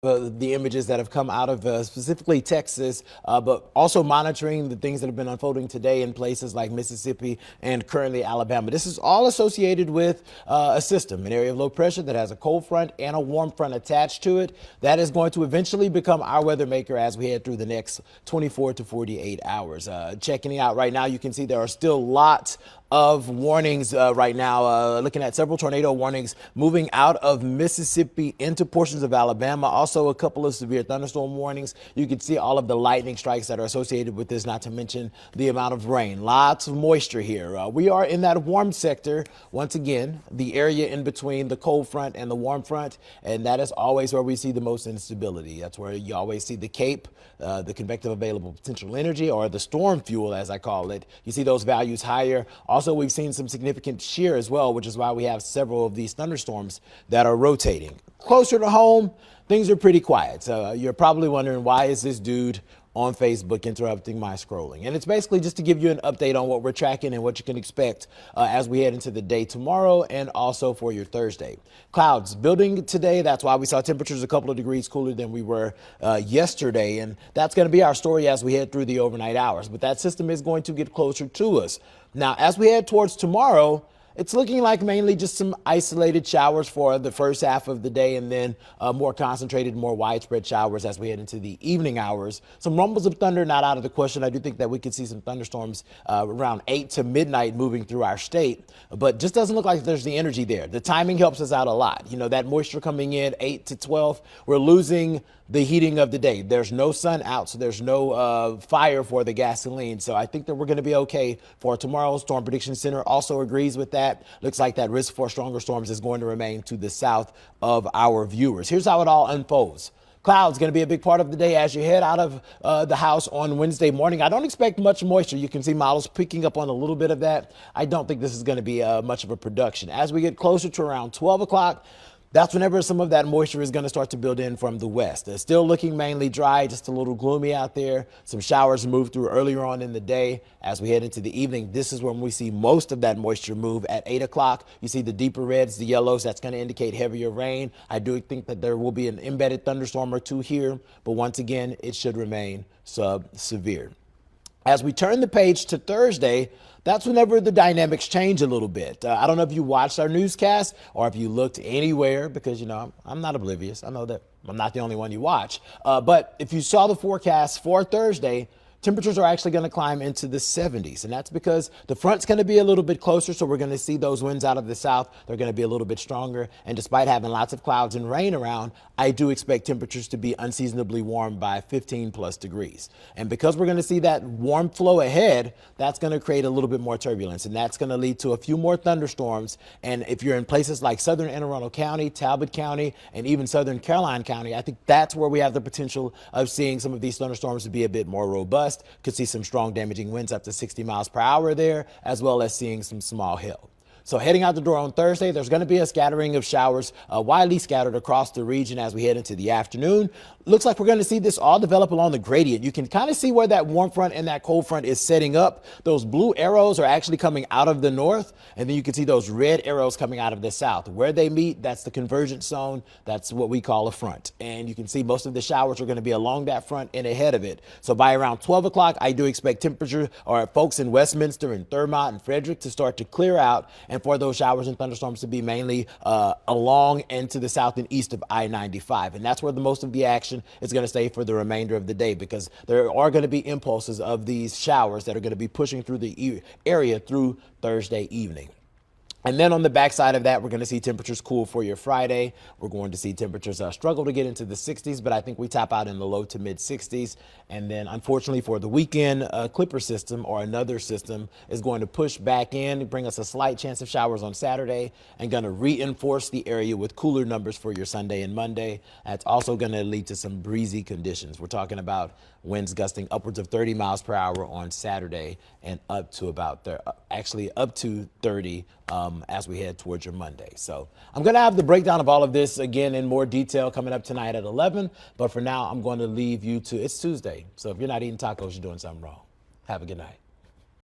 the images that have come out of specifically Texas, but also monitoring the things that have been unfolding today in places like Mississippi and currently Alabama. This is all associated with a system, an area of low pressure that has a cold front and a warm front attached to it. That is going to eventually become our weather maker as we head through the next 24 to 48 hours. Checking it out right now, you can see there are still lots of warnings right now, looking at several tornado warnings moving out of Mississippi into portions of Alabama. Also, a couple of severe thunderstorm warnings. You can see all of the lightning strikes that are associated with this, not to mention the amount of rain. Lots of moisture here. We are in that warm sector. Once again, the area in between the cold front and the warm front, and that is always where we see the most instability. That's where you always see the CAPE, the convective available potential energy, or the storm fuel, as I call it. You see those values higher. Also, we've seen some significant shear as well, which is why we have several of these thunderstorms that are rotating. Closer to home, things are pretty quiet. So you're probably wondering, why is this dude on Facebook interrupting my scrolling? And it's basically just to give you an update on what we're tracking and what you can expect as we head into the day tomorrow and also for your Thursday. Clouds building today. That's why we saw temperatures a couple of degrees cooler than we were yesterday. And that's going to be our story as we head through the overnight hours. But that system is going to get closer to us. Now, as we head towards tomorrow, it's looking like mainly just some isolated showers for the first half of the day, and then more concentrated, more widespread showers as we head into the evening hours. Some rumbles of thunder not out of the question. I do think that we could see some thunderstorms around 8 to midnight moving through our state, but just doesn't look like there's the energy there. The timing helps us out a lot. You know, that moisture coming in 8 to 12, we're losing the heating of the day. There's no sun out, so there's no fire for the gasoline. So I think that we're going to be okay for tomorrow. Storm Prediction Center also agrees with that. Looks like that risk for stronger storms is going to remain to the south of our viewers. Here's how it all unfolds. Clouds going to be a big part of the day as you head out of the house on Wednesday morning. I don't expect much moisture. You can see models picking up on a little bit of that. I don't think this is going to be much of a production. As we get closer to around 12 o'clock, that's whenever some of that moisture is going to start to build in from the west. It's still looking mainly dry, just a little gloomy out there. Some showers move through earlier on in the day. As we head into the evening, this is when we see most of that moisture move at 8 o'clock. You see the deeper reds, the yellows, that's going to indicate heavier rain. I do think that there will be an embedded thunderstorm or two here, but once again, it should remain sub-severe. As we turn the page to Thursday, that's whenever the dynamics change a little bit. I don't know if you watched our newscast or if you looked anywhere, because, you know, I'm not oblivious. I know that I'm not the only one you watch. But if you saw the forecast for Thursday, temperatures are actually going to climb into the 70s, and that's because the front's going to be a little bit closer, so we're going to see those winds out of the south. They're going to be a little bit stronger, and despite having lots of clouds and rain around, I do expect temperatures to be unseasonably warm by 15 plus degrees. And because we're going to see that warm flow ahead, that's going to create a little bit more turbulence, and that's going to lead to a few more thunderstorms. And if you're in places like southern Anne Arundel County, Talbot County, and even southern Caroline County, I think that's where we have the potential of seeing some of these thunderstorms to be a bit more robust. Could see some strong damaging winds up to 60 miles per hour there, as well as seeing some small hail. So heading out the door on Thursday, there's going to be a scattering of showers widely scattered across the region as we head into the afternoon. Looks like we're going to see this all develop along the gradient. You can kind of see where that warm front and that cold front is setting up. Those blue arrows are actually coming out of the north, and then you can see those red arrows coming out of the south. Where they meet, that's the convergence zone. That's what we call a front. And you can see most of the showers are going to be along that front and ahead of it. So by around 12 o'clock, I do expect temperature, or folks in Westminster and Thurmont and Frederick, to start to clear out, and for those showers and thunderstorms to be mainly along and to the south and east of I-95. And that's where the most of the action is going to stay for the remainder of the day, because there are going to be impulses of these showers that are going to be pushing through the area through Thursday evening. And then on the backside of that, we're going to see temperatures cool for your Friday. We're going to see temperatures struggle to get into the 60s, but I think we top out in the low to mid 60s. And then unfortunately for the weekend, a Clipper system or another system is going to push back in, bring us a slight chance of showers on Saturday, and going to reinforce the area with cooler numbers for your Sunday and Monday. That's also going to lead to some breezy conditions. We're talking about winds gusting upwards of 30 miles per hour on Saturday and up to about up to 30 as we head towards your Monday. So I'm going to have the breakdown of all of this again in more detail coming up tonight at 11. But for now, I'm going to leave you to, it's Tuesday. So if you're not eating tacos, you're doing something wrong. Have a good night.